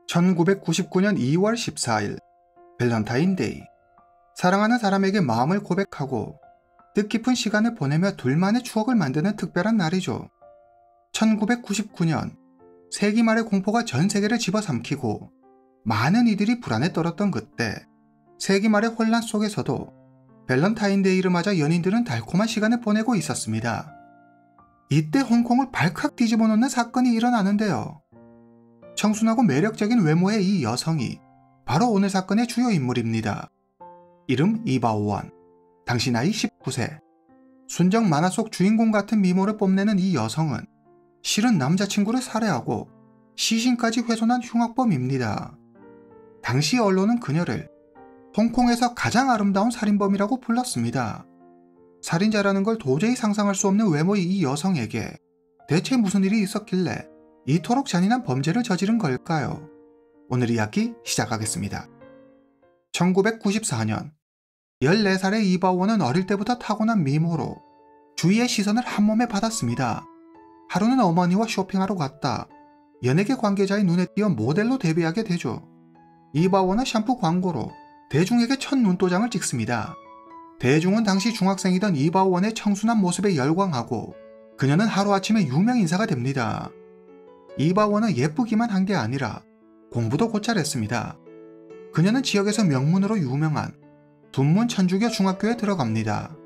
1999년 2월 14일 밸런타인데이. 사랑하는 사람에게 마음을 고백하고 뜻깊은 시간을 보내며 둘만의 추억을 만드는 특별한 날이죠. 1999년 세기 말의 공포가 전 세계를 집어삼키고 많은 이들이 불안에 떨었던 그때, 세기 말의 혼란 속에서도 밸런타인데이를 맞아 연인들은 달콤한 시간을 보내고 있었습니다. 이때 홍콩을 발칵 뒤집어 놓는 사건이 일어나는데요. 청순하고 매력적인 외모의 이 여성이 바로 오늘 사건의 주요 인물입니다. 이름 이바오원, 당시 나이 19세. 순정 만화 속 주인공 같은 미모를 뽐내는 이 여성은 실은 남자친구를 살해하고 시신까지 훼손한 흉악범입니다. 당시 언론은 그녀를 홍콩에서 가장 아름다운 살인범이라고 불렀습니다. 살인자라는 걸 도저히 상상할 수 없는 외모의 이 여성에게 대체 무슨 일이 있었길래 이토록 잔인한 범죄를 저지른 걸까요? 오늘 이야기 시작하겠습니다. 1994년 14살의 이바오원은 어릴 때부터 타고난 미모로 주위의 시선을 한몸에 받았습니다. 하루는 어머니와 쇼핑하러 갔다 연예계 관계자의 눈에 띄어 모델로 데뷔하게 되죠. 이바오원은 샴푸 광고로 대중에게 첫 눈도장을 찍습니다. 대중은 당시 중학생이던 이바오원의 청순한 모습에 열광하고 그녀는 하루아침에 유명 인사가 됩니다. 이바오원은 예쁘기만 한 게 아니라 공부도 곧잘 했습니다. 그녀는 지역에서 명문으로 유명한 둔문 천주교 중학교에 들어갑니다.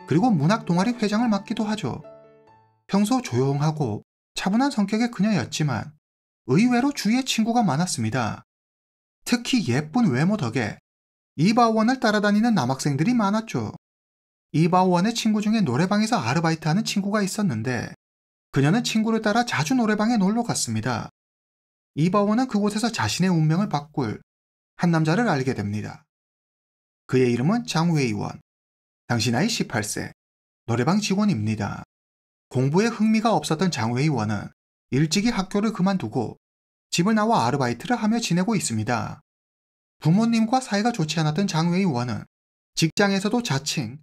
그리고 문학 동아리 회장을 맡기도 하죠. 평소 조용하고 차분한 성격의 그녀였지만 의외로 주위에 친구가 많았습니다. 특히 예쁜 외모 덕에 이바오원을 따라다니는 남학생들이 많았죠. 이바오원의 친구 중에 노래방에서 아르바이트하는 친구가 있었는데 그녀는 친구를 따라 자주 노래방에 놀러 갔습니다. 이바오원은 그곳에서 자신의 운명을 바꿀 한 남자를 알게 됩니다. 그의 이름은 장웨이원, 당시 나이 18세, 노래방 직원입니다. 공부에 흥미가 없었던 장웨이원은 일찍이 학교를 그만두고 집을 나와 아르바이트를 하며 지내고 있습니다. 부모님과 사이가 좋지 않았던 장웨이원은 직장에서도 자칭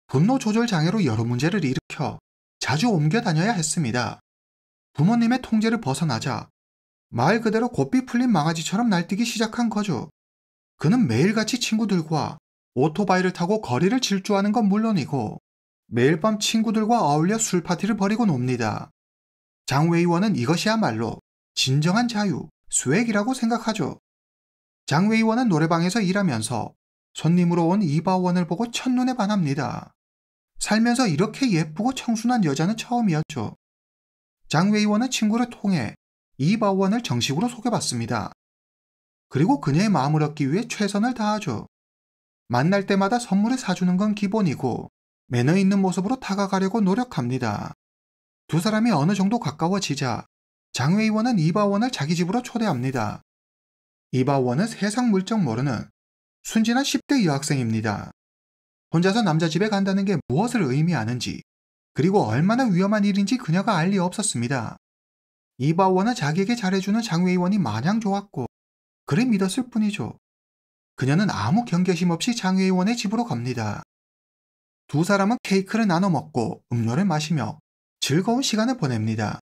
분노 조절 장애로 여러 문제를 일으켜 자주 옮겨 다녀야 했습니다. 부모님의 통제를 벗어나자 말 그대로 고삐 풀린 망아지처럼 날뛰기 시작한 거죠. 그는 매일같이 친구들과 오토바이를 타고 거리를 질주하는 건 물론이고 매일 밤 친구들과 어울려 술파티를 벌이고 놉니다. 장웨이원은 이것이야말로 진정한 자유, 스웩이라고 생각하죠. 장웨이원은 노래방에서 일하면서 손님으로 온 이바오원을 보고 첫눈에 반합니다. 살면서 이렇게 예쁘고 청순한 여자는 처음이었죠. 장웨이원은 친구를 통해 이바오원을 정식으로 소개받습니다. 그리고 그녀의 마음을 얻기 위해 최선을 다하죠. 만날 때마다 선물을 사주는 건 기본이고 매너 있는 모습으로 다가가려고 노력합니다. 두 사람이 어느 정도 가까워지자 장웨이원은 이바오원을 자기 집으로 초대합니다. 이바오원은 세상 물정 모르는 순진한 10대 여학생입니다. 혼자서 남자 집에 간다는 게 무엇을 의미하는지 그리고 얼마나 위험한 일인지 그녀가 알 리 없었습니다. 이바오원은 자기에게 잘해주는 장웨이원이 마냥 좋았고 그래 믿었을 뿐이죠. 그녀는 아무 경계심 없이 장웨이원의 집으로 갑니다. 두 사람은 케이크를 나눠 먹고 음료를 마시며 즐거운 시간을 보냅니다.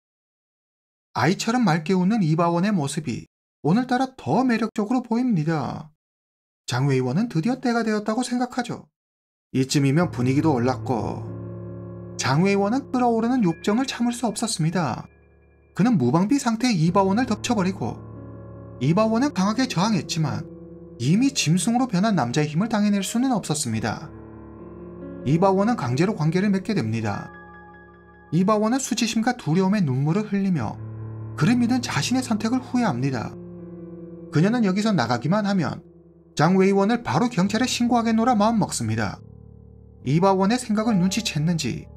아이처럼 맑게 웃는 이바오원의 모습이 오늘따라 더 매력적으로 보입니다. 장웨이원은 드디어 때가 되었다고 생각하죠. 이쯤이면 분위기도 올랐고 장웨이원은 끓어오르는 욕정을 참을 수 없었습니다. 그는 무방비 상태의 이바오원을 덮쳐버리고 이바오원은 강하게 저항했지만 이미 짐승으로 변한 남자의 힘을 당해낼 수는 없었습니다. 이바오원은 강제로 관계를 맺게 됩니다. 이바오원은 수치심과 두려움에 눈물을 흘리며 그를 믿은 자신의 선택을 후회합니다. 그녀는 여기서 나가기만 하면 장웨이원을 바로 경찰에 신고하겠노라 마음먹습니다. 이바오원의 생각을 눈치챘는지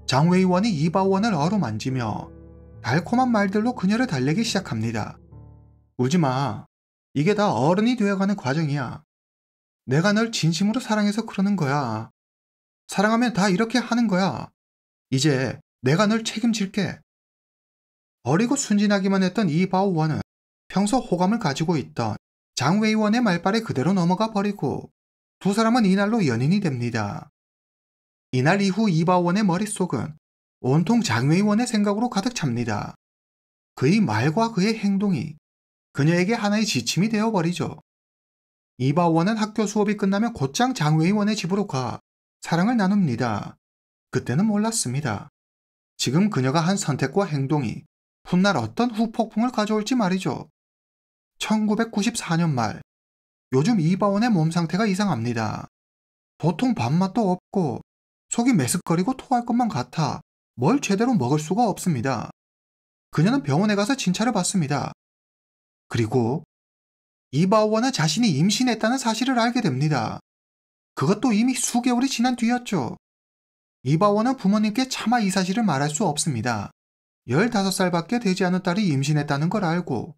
장웨이원이 이바오원을 어루만지며 달콤한 말들로 그녀를 달래기 시작합니다. 울지마. 이게 다 어른이 되어가는 과정이야. 내가 널 진심으로 사랑해서 그러는 거야. 사랑하면 다 이렇게 하는 거야. 이제 내가 널 책임질게. 어리고 순진하기만 했던 이바오원은 평소 호감을 가지고 있던 장웨이원의 말발에 그대로 넘어가 버리고 두 사람은 이날로 연인이 됩니다. 이날 이후 이바오원의 머릿속은 온통 장웨이원의 생각으로 가득 찹니다. 그의 말과 그의 행동이 그녀에게 하나의 지침이 되어버리죠. 이바원은 학교 수업이 끝나면 곧장 장웨이원의 집으로 가 사랑을 나눕니다. 그때는 몰랐습니다. 지금 그녀가 한 선택과 행동이 훗날 어떤 후폭풍을 가져올지 말이죠. 1994년 말, 요즘 이바원의 몸 상태가 이상합니다. 도통 밥맛도 없고 속이 메스꺼리고 토할 것만 같아 뭘 제대로 먹을 수가 없습니다. 그녀는 병원에 가서 진찰을 받습니다. 그리고 이바원은 자신이 임신했다는 사실을 알게 됩니다. 그것도 이미 수개월이 지난 뒤였죠. 이바원은 부모님께 차마 이 사실을 말할 수 없습니다. 15살밖에 되지 않은 딸이 임신했다는 걸 알고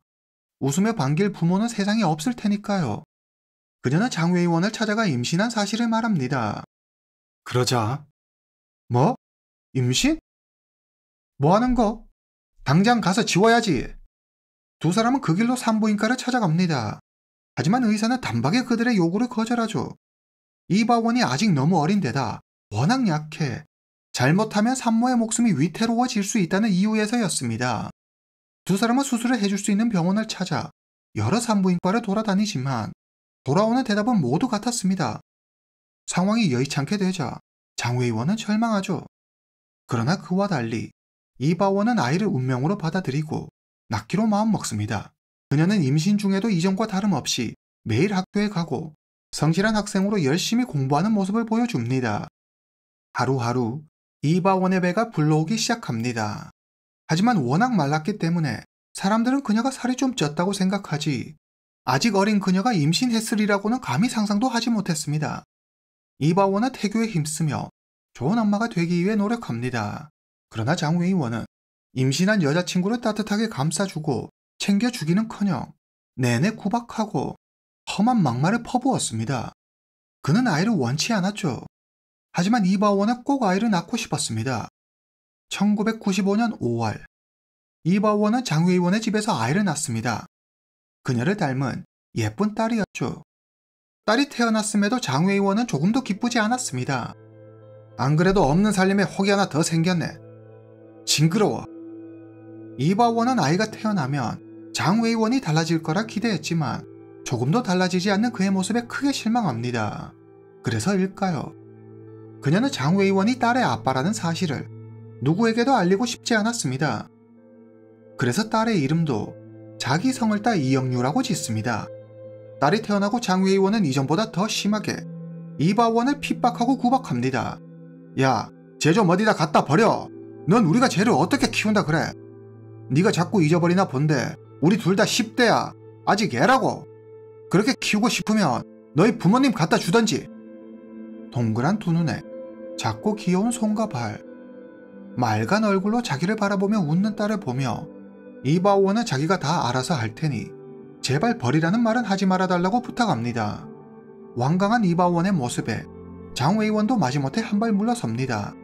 웃으며 반길 부모는 세상에 없을 테니까요. 그녀는 장웨이원을 찾아가 임신한 사실을 말합니다. 그러자 뭐? 임신? 뭐 하는 거? 당장 가서 지워야지. 두 사람은 그 길로 산부인과를 찾아갑니다. 하지만 의사는 단박에 그들의 요구를 거절하죠. 이바원이 아직 너무 어린 데다 워낙 약해 잘못하면 산모의 목숨이 위태로워질 수 있다는 이유에서였습니다. 두 사람은 수술을 해줄 수 있는 병원을 찾아 여러 산부인과를 돌아다니지만 돌아오는 대답은 모두 같았습니다. 상황이 여의찮게 되자 장웨이원은 절망하죠. 그러나 그와 달리 이바원은 아이를 운명으로 받아들이고 낳기로 마음먹습니다. 그녀는 임신 중에도 이전과 다름없이 매일 학교에 가고 성실한 학생으로 열심히 공부하는 모습을 보여줍니다. 하루하루 이바원의 배가 불러오기 시작합니다. 하지만 워낙 말랐기 때문에 사람들은 그녀가 살이 좀 쪘다고 생각하지 아직 어린 그녀가 임신했으리라고는 감히 상상도 하지 못했습니다. 이바원은 태교에 힘쓰며 좋은 엄마가 되기 위해 노력합니다. 그러나 장웨이원은 임신한 여자친구를 따뜻하게 감싸주고 챙겨주기는커녕 내내 구박하고 험한 막말을 퍼부었습니다. 그는 아이를 원치 않았죠. 하지만 이바원은 꼭 아이를 낳고 싶었습니다. 1995년 5월 이바원은 장웨이원의 집에서 아이를 낳습니다. 그녀를 닮은 예쁜 딸이었죠. 딸이 태어났음에도 장웨이원은 조금도 기쁘지 않았습니다. 안 그래도 없는 살림에 혹이 하나 더 생겼네. 징그러워. 이바원은 아이가 태어나면 장웨이원이 달라질 거라 기대했지만 조금도 달라지지 않는 그의 모습에 크게 실망합니다. 그래서일까요? 그녀는 장웨이원이 딸의 아빠라는 사실을 누구에게도 알리고 싶지 않았습니다. 그래서 딸의 이름도 자기 성을 따 이영유라고 짓습니다. 딸이 태어나고 장웨이원은 이전보다 더 심하게 이바원을 핍박하고 구박합니다. 야, 쟤 좀 어디다 갖다 버려. 넌 우리가 쟤를 어떻게 키운다 그래. 네가 자꾸 잊어버리나 본데 우리 둘 다 10대야. 아직 애라고. 그렇게 키우고 싶으면 너희 부모님 갖다 주던지. 동그란 두 눈에 작고 귀여운 손과 발, 맑은 얼굴로 자기를 바라보며 웃는 딸을 보며 이바원은 자기가 다 알아서 할 테니 제발 버리라는 말은 하지 말아달라고 부탁합니다. 완강한 이바원의 모습에 장웨이원도 마지못해 한 발 물러섭니다.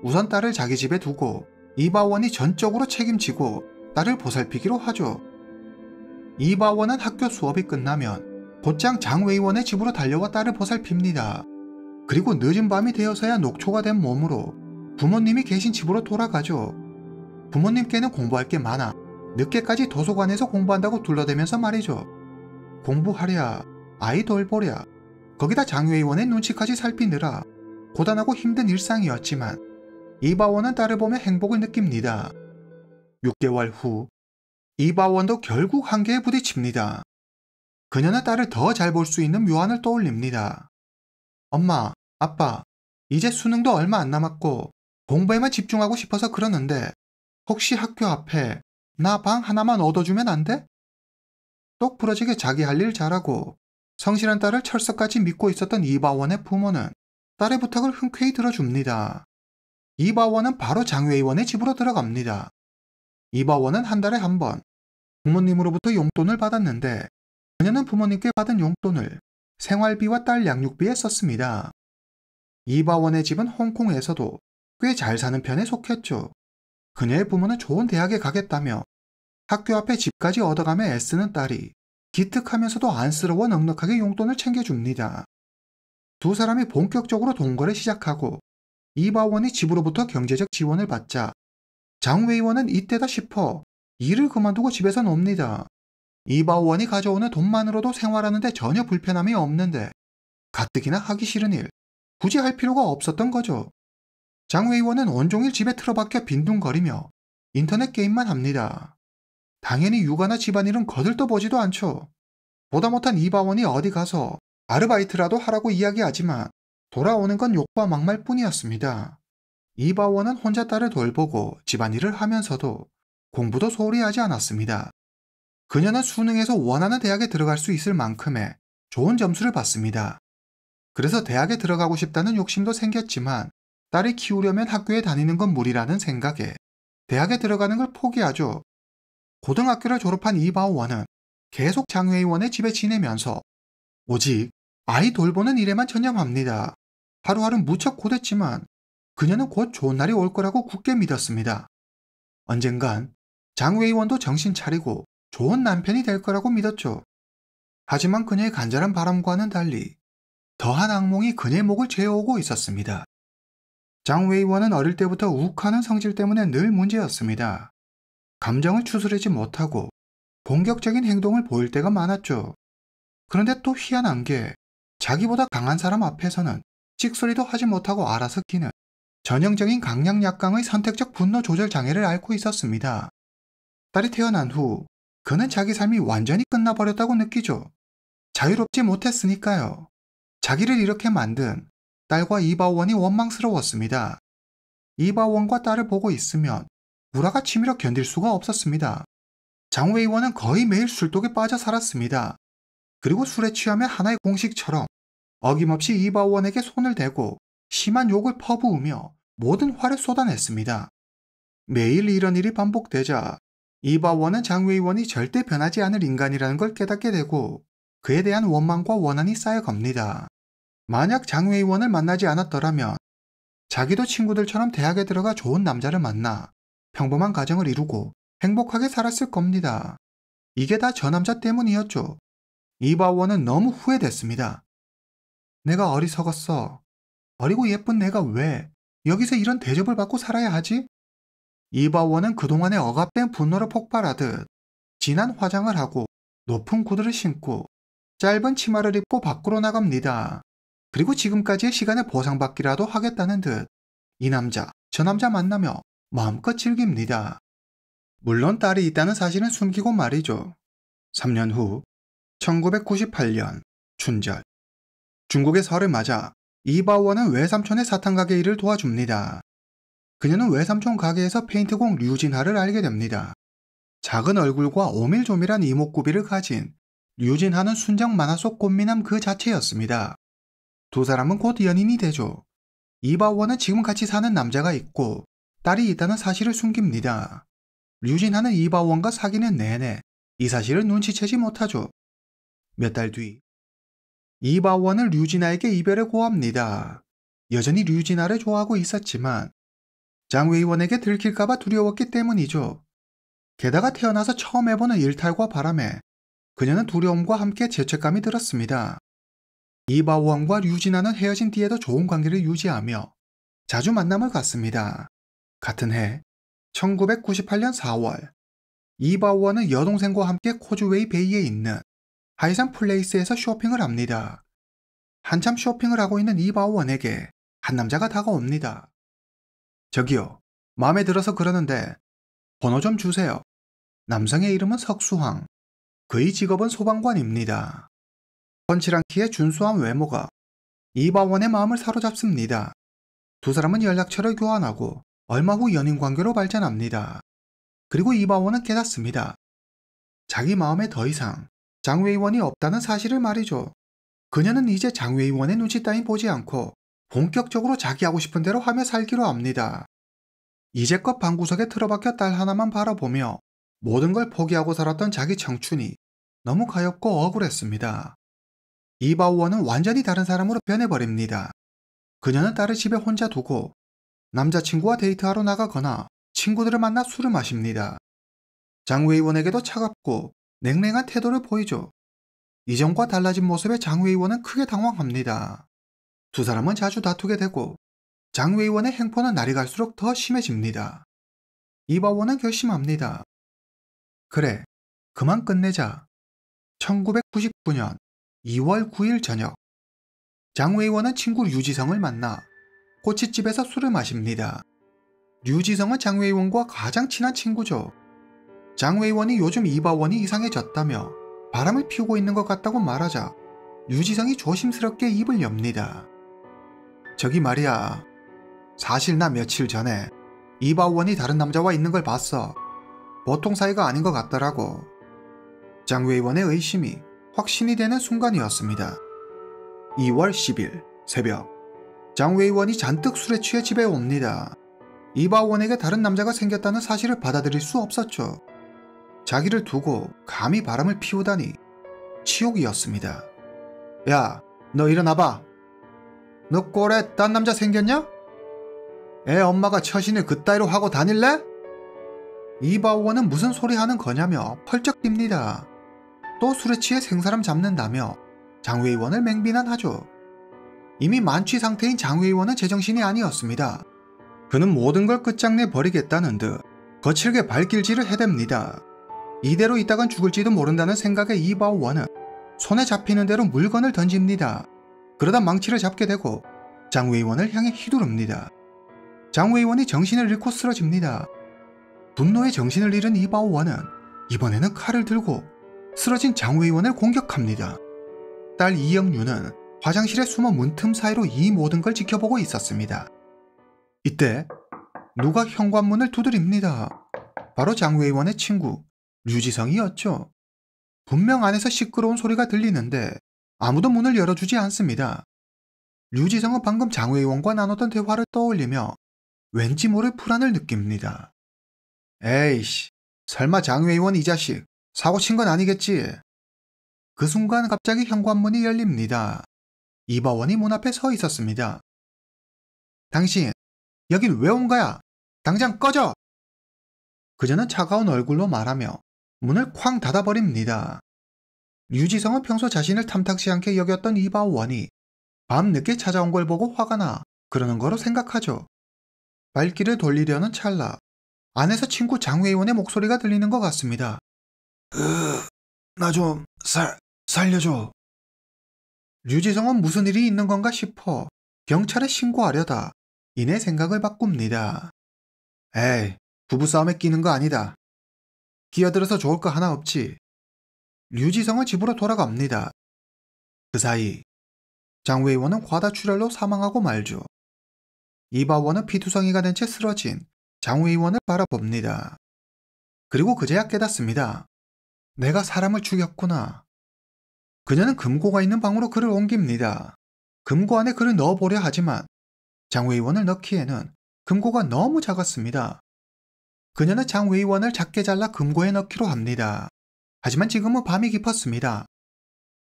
우선 딸을 자기 집에 두고 이바원이 전적으로 책임지고 딸을 보살피기로 하죠. 이바원은 학교 수업이 끝나면 곧장 장웨이원의 집으로 달려와 딸을 보살핍니다. 그리고 늦은 밤이 되어서야 녹초가 된 몸으로 부모님이 계신 집으로 돌아가죠. 부모님께는 공부할 게 많아 늦게까지 도서관에서 공부한다고 둘러대면서 말이죠. 공부하랴, 아이 돌보랴, 거기다 장웨이원의 눈치까지 살피느라 고단하고 힘든 일상이었지만 이바원은 딸을 보며 행복을 느낍니다. 6개월 후 이바원도 결국 한계에 부딪힙니다. 그녀는 딸을 더 잘 볼 수 있는 묘안을 떠올립니다. 엄마, 아빠, 이제 수능도 얼마 안 남았고 공부에만 집중하고 싶어서 그러는데 혹시 학교 앞에 나 방 하나만 얻어주면 안 돼? 똑 부러지게 자기 할 일 잘하고 성실한 딸을 철석같이 믿고 있었던 이바원의 부모는 딸의 부탁을 흔쾌히 들어줍니다. 이바원은 바로 장웨이원의 집으로 들어갑니다. 이바원은 한 달에 한 번 부모님으로부터 용돈을 받았는데 그녀는 부모님께 받은 용돈을 생활비와 딸 양육비에 썼습니다. 이바원의 집은 홍콩에서도 꽤 잘 사는 편에 속했죠. 그녀의 부모는 좋은 대학에 가겠다며 학교 앞에 집까지 얻어가며 애쓰는 딸이 기특하면서도 안쓰러워 넉넉하게 용돈을 챙겨줍니다. 두 사람이 본격적으로 동거를 시작하고 이바원이 집으로부터 경제적 지원을 받자 장웨이원은 이때다 싶어 일을 그만두고 집에서 놉니다. 이바오 원이 가져오는 돈만으로도 생활하는데 전혀 불편함이 없는데 가뜩이나 하기 싫은 일, 굳이 할 필요가 없었던 거죠. 장웨이원은 온종일 집에 틀어박혀 빈둥거리며 인터넷 게임만 합니다. 당연히 육아나 집안일은 거들떠 보지도 않죠. 보다 못한 이바원이 어디 가서 아르바이트라도 하라고 이야기하지만 돌아오는 건 욕과 막말 뿐이었습니다. 이바원은 혼자 딸을 돌보고 집안일을 하면서도 공부도 소홀히 하지 않았습니다. 그녀는 수능에서 원하는 대학에 들어갈 수 있을 만큼의 좋은 점수를 받습니다. 그래서 대학에 들어가고 싶다는 욕심도 생겼지만 딸을 키우려면 학교에 다니는 건 무리라는 생각에 대학에 들어가는 걸 포기하죠. 고등학교를 졸업한 이바오원은 계속 장웨이원의 집에 지내면서 오직 아이 돌보는 일에만 전념합니다. 하루하루 무척 고됐지만 그녀는 곧 좋은 날이 올 거라고 굳게 믿었습니다. 언젠간 장웨이원도 정신 차리고 좋은 남편이 될 거라고 믿었죠. 하지만 그녀의 간절한 바람과는 달리 더한 악몽이 그녀의 목을 죄어오고 있었습니다. 장웨이원은 어릴 때부터 욱하는 성질 때문에 늘 문제였습니다. 감정을 추스르지 못하고 공격적인 행동을 보일 때가 많았죠. 그런데 또 희한한 게 자기보다 강한 사람 앞에서는 찍소리도 하지 못하고 알아서 기는 전형적인 강약약강의 선택적 분노 조절 장애를 앓고 있었습니다. 딸이 태어난 후 그는 자기 삶이 완전히 끝나버렸다고 느끼죠. 자유롭지 못했으니까요. 자기를 이렇게 만든 딸과 이바원이 원망스러웠습니다. 이바원과 딸을 보고 있으면 불화가 치밀어 견딜 수가 없었습니다. 장웨이원은 거의 매일 술독에 빠져 살았습니다. 그리고 술에 취하면 하나의 공식처럼 어김없이 이바원에게 손을 대고 심한 욕을 퍼부으며 모든 화를 쏟아냈습니다. 매일 이런 일이 반복되자 이바원은 장웨이원이 절대 변하지 않을 인간이라는 걸 깨닫게 되고 그에 대한 원망과 원한이 쌓여갑니다. 만약 장웨이원을 만나지 않았더라면 자기도 친구들처럼 대학에 들어가 좋은 남자를 만나 평범한 가정을 이루고 행복하게 살았을 겁니다. 이게 다 저 남자 때문이었죠. 이바원은 너무 후회됐습니다. 내가 어리석었어. 어리고 예쁜 내가 왜 여기서 이런 대접을 받고 살아야 하지? 이바원은 그동안의 억압된 분노로 폭발하듯 진한 화장을 하고 높은 구두를 신고 짧은 치마를 입고 밖으로 나갑니다. 그리고 지금까지의 시간을 보상받기라도 하겠다는 듯 이 남자, 저 남자 만나며 마음껏 즐깁니다. 물론 딸이 있다는 사실은 숨기고 말이죠. 3년 후 1998년 춘절 중국의 설을 맞아 이바원은 외삼촌의 사탕 가게 일을 도와줍니다. 그녀는 외삼촌 가게에서 페인트공 류진하를 알게 됩니다. 작은 얼굴과 오밀조밀한 이목구비를 가진 류진하는 순정 만화 속 꽃미남 그 자체였습니다. 두 사람은 곧 연인이 되죠. 이바원은 지금 같이 사는 남자가 있고 딸이 있다는 사실을 숨깁니다. 류진하는 이바원과 사귀는 내내 이 사실을 눈치채지 못하죠. 몇 달 뒤 이바원은 류진아에게 이별을 고합니다. 여전히 류진아를 좋아하고 있었지만 장웨이원에게 들킬까봐 두려웠기 때문이죠. 게다가 태어나서 처음 해보는 일탈과 바람에 그녀는 두려움과 함께 죄책감이 들었습니다. 이바원과 류진아는 헤어진 뒤에도 좋은 관계를 유지하며 자주 만남을 갖습니다. 같은 해 1998년 4월 이바원은 여동생과 함께 코즈웨이 베이에 있는 하이산 플레이스에서 쇼핑을 합니다. 한참 쇼핑을 하고 있는 이바원에게 한 남자가 다가옵니다. 저기요, 마음에 들어서 그러는데 번호 좀 주세요. 남성의 이름은 석수황. 그의 직업은 소방관입니다. 펀치랑 키의 준수한 외모가 이바원의 마음을 사로잡습니다. 두 사람은 연락처를 교환하고 얼마 후 연인 관계로 발전합니다. 그리고 이바원은 깨닫습니다. 자기 마음에 더 이상 장웨이원이 없다는 사실을 말이죠. 그녀는 이제 장웨이원의 눈치 따윈 보지 않고 본격적으로 자기 하고 싶은 대로 하며 살기로 합니다. 이제껏 방구석에 틀어박혀 딸 하나만 바라보며 모든 걸 포기하고 살았던 자기 청춘이 너무 가엾고 억울했습니다. 이바오원은 완전히 다른 사람으로 변해버립니다. 그녀는 딸을 집에 혼자 두고 남자친구와 데이트하러 나가거나 친구들을 만나 술을 마십니다. 장웨이원에게도 차갑고 냉랭한 태도를 보이죠. 이전과 달라진 모습에 장웨이원은 크게 당황합니다. 두 사람은 자주 다투게 되고 장웨이원의 행포는 날이 갈수록 더 심해집니다. 이바원은 결심합니다. 그래, 그만 끝내자. 1999년 2월 9일 저녁, 장 의원은 친구 류지성을 만나 꼬치집에서 술을 마십니다. 류지성은 장 의원과 가장 친한 친구죠. 장 의원이 요즘 이바원이 이상해졌다며 바람을 피우고 있는 것 같다고 말하자 류지성이 조심스럽게 입을 엽니다. 저기 말이야, 사실 나 며칠 전에 이바원이 다른 남자와 있는 걸 봤어. 보통 사이가 아닌 것 같더라고. 장 의원의 의심이 확신이 되는 순간이었습니다. 2월 10일 새벽, 장 의원이 잔뜩 술에 취해 집에 옵니다. 이바원에게 다른 남자가 생겼다는 사실을 받아들일 수 없었죠. 자기를 두고 감히 바람을 피우다니 치욕이었습니다. 야, 너 일어나봐. 너 꼴에 딴 남자 생겼냐? 애 엄마가 처신을 그따위로 하고 다닐래? 이바원은 무슨 소리 하는 거냐며 펄쩍 뜁니다. 또 술에 취해 생사람 잡는다며 장 의원을 맹비난하죠. 이미 만취 상태인 장 의원은 제정신이 아니었습니다. 그는 모든 걸 끝장내 버리겠다는 듯 거칠게 발길질을 해댑니다. 이대로 있다간 죽을지도 모른다는 생각에 이바원은 손에 잡히는 대로 물건을 던집니다. 그러다 망치를 잡게 되고 장 의원을 향해 휘두릅니다. 장 의원이 정신을 잃고 쓰러집니다. 분노에 정신을 잃은 이바원은 이번에는 칼을 들고 쓰러진 장 의원을 공격합니다. 딸 이영유는 화장실에 숨어 문틈 사이로 이 모든 걸 지켜보고 있었습니다. 이때 누가 현관문을 두드립니다. 바로 장 의원의 친구 류지성이었죠. 분명 안에서 시끄러운 소리가 들리는데 아무도 문을 열어주지 않습니다. 류지성은 방금 장 의원과 나눴던 대화를 떠올리며 왠지 모를 불안을 느낍니다. 에이씨, 설마 장 의원 이 자식 사고 친 건 아니겠지? 그 순간 갑자기 현관문이 열립니다. 이바원이 문 앞에 서 있었습니다. 당신, 여긴 왜 온 거야? 당장 꺼져! 그녀는 차가운 얼굴로 말하며 문을 쾅 닫아버립니다. 류지성은 평소 자신을 탐탁지 않게 여겼던 이바원이 밤늦게 찾아온 걸 보고 화가 나 그러는 거로 생각하죠. 발길을 돌리려는 찰나 안에서 친구 장 의원의 목소리가 들리는 것 같습니다. 나 좀 살려줘. 류지성은 무슨 일이 있는 건가 싶어 경찰에 신고하려다 이내 생각을 바꿉니다. 에이, 부부싸움에 끼는 거 아니다. 끼어들어서 좋을 거 하나 없지. 류지성은 집으로 돌아갑니다. 그 사이 장 의원은 과다출혈로 사망하고 말죠. 이바원은 피투성이가 된 채 쓰러진 장 의원을 바라봅니다. 그리고 그제야 깨닫습니다. 내가 사람을 죽였구나. 그녀는 금고가 있는 방으로 그를 옮깁니다. 금고 안에 그를 넣어보려 하지만 장 의원을 넣기에는 금고가 너무 작았습니다. 그녀는 장 의원을 작게 잘라 금고에 넣기로 합니다. 하지만 지금은 밤이 깊었습니다.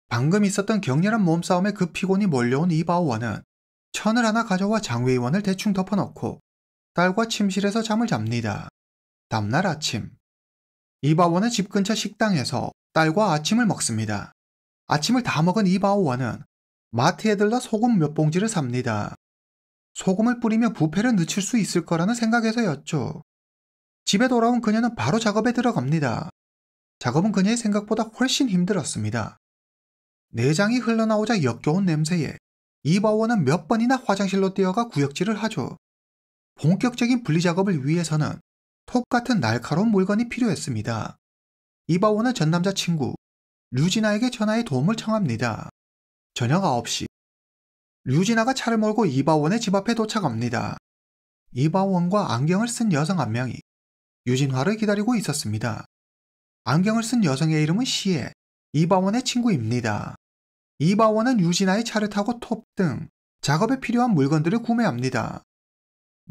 방금 있었던 격렬한 몸싸움에 그 피곤이 몰려온 이바원은 천을 하나 가져와 장 의원을 대충 덮어놓고 딸과 침실에서 잠을 잡니다. 다음날 아침, 이바원은 집 근처 식당에서 딸과 아침을 먹습니다. 아침을 다 먹은 이바원은 마트에 들러 소금 몇 봉지를 삽니다. 소금을 뿌리며 부패를 늦출 수 있을 거라는 생각에서였죠. 집에 돌아온 그녀는 바로 작업에 들어갑니다. 작업은 그녀의 생각보다 훨씬 힘들었습니다. 내장이 흘러나오자 역겨운 냄새에 이바원은 몇 번이나 화장실로 뛰어가 구역질을 하죠. 본격적인 분리작업을 위해서는 톱 같은 날카로운 물건이 필요했습니다. 이바원은 전 남자친구 류진아에게 전화해 도움을 청합니다. 저녁 9시, 류진아가 차를 몰고 이바원의 집 앞에 도착합니다. 이바원과 안경을 쓴 여성 한 명이 유진화를 기다리고 있었습니다. 안경을 쓴 여성의 이름은 시에, 이바원의 친구입니다. 이바원은 유진아의 차를 타고 톱 등 작업에 필요한 물건들을 구매합니다.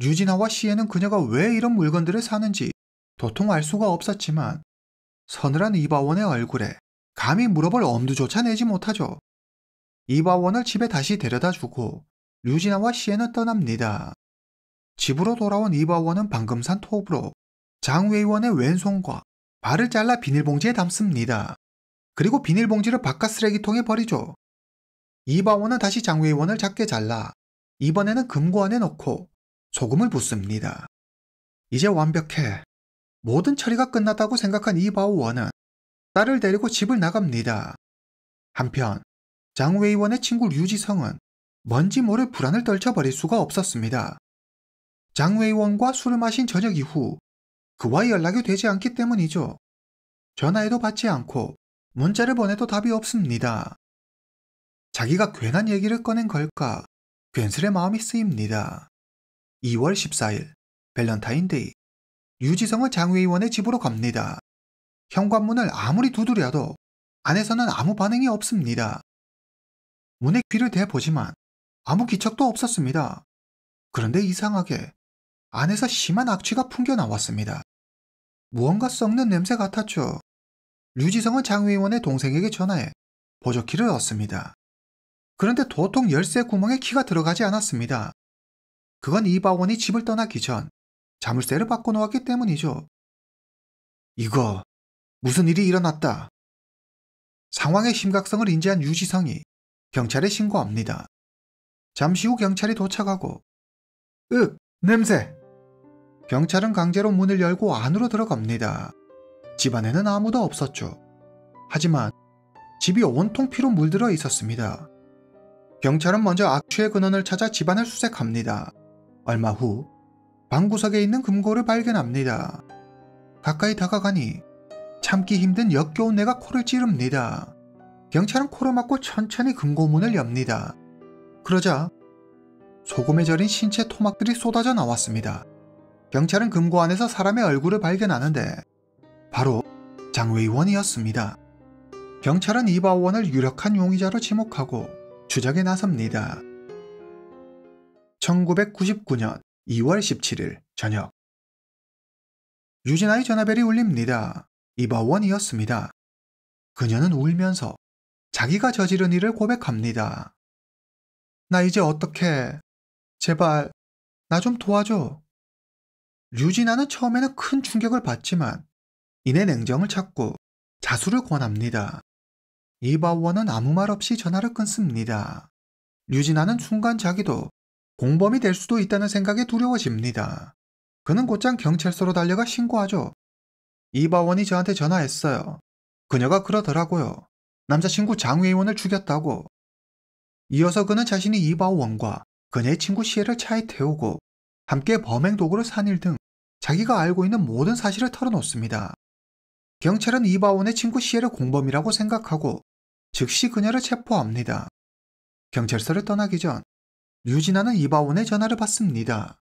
유진아와 시에는 그녀가 왜 이런 물건들을 사는지 도통 알 수가 없었지만 서늘한 이바원의 얼굴에 감히 물어볼 엄두조차 내지 못하죠. 이바원을 집에 다시 데려다주고 유진아와 시에는 떠납니다. 집으로 돌아온 이바원은 방금 산 톱으로 장 의원의 왼손과 발을 잘라 비닐봉지에 담습니다. 그리고 비닐봉지를 바깥 쓰레기통에 버리죠. 이바원은 다시 장 의원을 작게 잘라 이번에는 금고 안에 넣고 소금을 붓습니다. 이제 완벽해. 모든 처리가 끝났다고 생각한 이바오원은 딸을 데리고 집을 나갑니다. 한편 장웨이원의 친구 류지성은 뭔지 모를 불안을 떨쳐버릴 수가 없었습니다. 장웨이원과 술을 마신 저녁 이후 그와 연락이 되지 않기 때문이죠. 전화해도 받지 않고 문자를 보내도 답이 없습니다. 자기가 괜한 얘기를 꺼낸 걸까 괜스레 마음이 쓰입니다. 2월 14일 밸런타인데이. 류지성은 장웨이원의 집으로 갑니다. 현관문을 아무리 두드려도 안에서는 아무 반응이 없습니다. 문에 귀를 대보지만 아무 기척도 없었습니다. 그런데 이상하게 안에서 심한 악취가 풍겨 나왔습니다. 무언가 썩는 냄새 같았죠. 류지성은 장웨이원의 동생에게 전화해 보조키를 얻습니다. 그런데 도통 열쇠 구멍에 키가 들어가지 않았습니다. 그건 이바원이 집을 떠나기 전 자물쇠를 바꿔놓았기 때문이죠. 이거 무슨 일이 일어났다. 상황의 심각성을 인지한 유지성이 경찰에 신고합니다. 잠시 후 경찰이 도착하고 냄새! 경찰은 강제로 문을 열고 안으로 들어갑니다. 집안에는 아무도 없었죠. 하지만 집이 온통 피로 물들어 있었습니다. 경찰은 먼저 악취의 근원을 찾아 집안을 수색합니다. 얼마 후 방구석에 있는 금고를 발견합니다. 가까이 다가가니 참기 힘든 역겨운 내가 코를 찌릅니다. 경찰은 코를 막고 천천히 금고문을 엽니다. 그러자 소금에 절인 신체 토막들이 쏟아져 나왔습니다. 경찰은 금고 안에서 사람의 얼굴을 발견하는데 바로 장웨이원이었습니다. 경찰은 이바원을 유력한 용의자로 지목하고 추적에 나섭니다. 1999년 2월 17일 저녁. 유진아의 전화벨이 울립니다. 이바원이었습니다. 그녀는 울면서 자기가 저지른 일을 고백합니다. 나 이제 어떡해. 제발 나 좀 도와줘. 류진아는 처음에는 큰 충격을 받지만 이내 냉정을 찾고 자수를 권합니다. 이바원은 아무 말 없이 전화를 끊습니다. 류진아는 순간 자기도 공범이 될 수도 있다는 생각에 두려워집니다. 그는 곧장 경찰서로 달려가 신고하죠. 이바원이 저한테 전화했어요. 그녀가 그러더라고요. 남자친구 장웨이원을 죽였다고. 이어서 그는 자신이 이바원과 그녀의 친구 시에를 차에 태우고 함께 범행 도구를 산 일 등 자기가 알고 있는 모든 사실을 털어놓습니다. 경찰은 이바원의 친구 시에를 공범이라고 생각하고 즉시 그녀를 체포합니다. 경찰서를 떠나기 전 류진아는 이바원의 전화를 받습니다.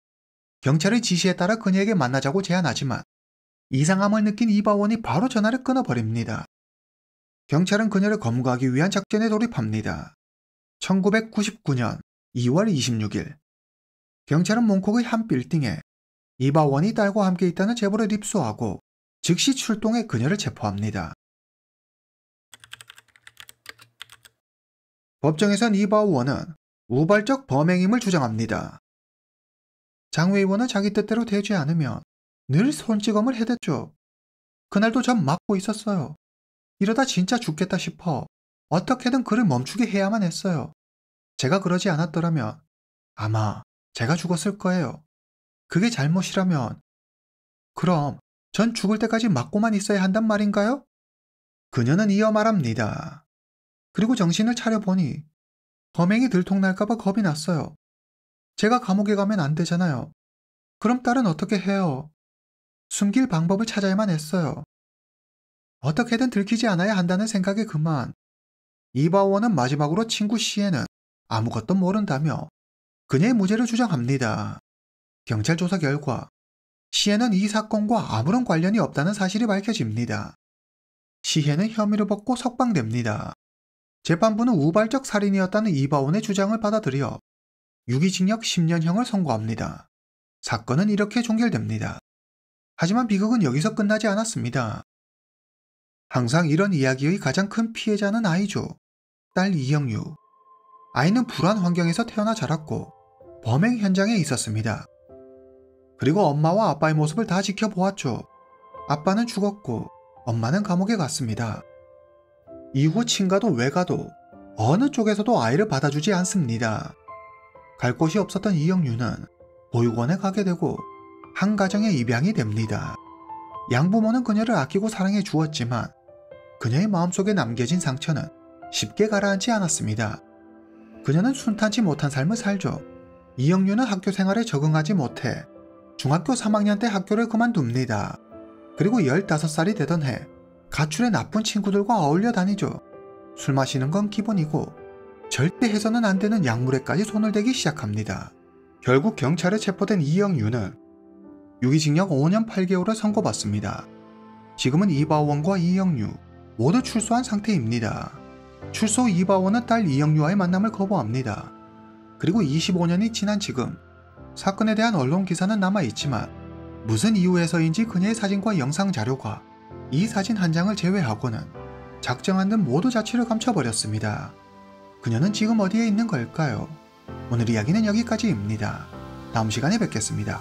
경찰의 지시에 따라 그녀에게 만나자고 제안하지만 이상함을 느낀 이바원이 바로 전화를 끊어버립니다. 경찰은 그녀를 검거하기 위한 작전에 돌입합니다. 1999년 2월 26일 경찰은 몽콕의 한 빌딩에 이바원이 딸과 함께 있다는 제보를 입수하고 즉시 출동해 그녀를 체포합니다. 법정에선 이바원은 우발적 범행임을 주장합니다. 장웨이원은 자기 뜻대로 되지 않으면 늘 손찌검을 해댔죠. 그날도 전 막고 있었어요. 이러다 진짜 죽겠다 싶어 어떻게든 그를 멈추게 해야만 했어요. 제가 그러지 않았더라면 아마 제가 죽었을 거예요. 그게 잘못이라면 그럼 전 죽을 때까지 막고만 있어야 한단 말인가요? 그녀는 이어 말합니다. 그리고 정신을 차려보니 범행이 들통날까봐 겁이 났어요. 제가 감옥에 가면 안 되잖아요. 그럼 딸은 어떻게 해요? 숨길 방법을 찾아야만 했어요. 어떻게든 들키지 않아야 한다는 생각에 그만. 이바원은 마지막으로 친구 시에는 아무것도 모른다며 그녀의 무죄를 주장합니다. 경찰 조사 결과 시에는 이 사건과 아무런 관련이 없다는 사실이 밝혀집니다. 시해는 혐의를 벗고 석방됩니다. 재판부는 우발적 살인이었다는 이바원의 주장을 받아들여 유기징역 10년형을 선고합니다. 사건은 이렇게 종결됩니다. 하지만 비극은 여기서 끝나지 않았습니다. 항상 이런 이야기의 가장 큰 피해자는 아이죠. 딸 이영유. 아이는 불안 환경에서 태어나 자랐고 범행 현장에 있었습니다. 그리고 엄마와 아빠의 모습을 다 지켜보았죠. 아빠는 죽었고 엄마는 감옥에 갔습니다. 이후 친가도 외가도 어느 쪽에서도 아이를 받아주지 않습니다. 갈 곳이 없었던 이영유는 보육원에 가게 되고 한 가정의 입양이 됩니다. 양부모는 그녀를 아끼고 사랑해 주었지만 그녀의 마음속에 남겨진 상처는 쉽게 가라앉지 않았습니다. 그녀는 순탄치 못한 삶을 살죠. 이영유는 학교 생활에 적응하지 못해 중학교 3학년 때 학교를 그만둡니다. 그리고 15살이 되던 해 가출해 나쁜 친구들과 어울려 다니죠. 술 마시는 건 기본이고 절대 해서는 안 되는 약물에까지 손을 대기 시작합니다. 결국 경찰에 체포된 이영유는 유기징역 5년 8개월을 선고받습니다. 지금은 이바원과 이영유 모두 출소한 상태입니다. 출소 후 이바원은 딸 이영유와의 만남을 거부합니다. 그리고 25년이 지난 지금 사건에 대한 언론 기사는 남아있지만 무슨 이유에서인지 그녀의 사진과 영상 자료가 이 사진 한 장을 제외하고는 작정한 듯 모두 자취를 감춰버렸습니다. 그녀는 지금 어디에 있는 걸까요? 오늘 이야기는 여기까지입니다. 다음 시간에 뵙겠습니다.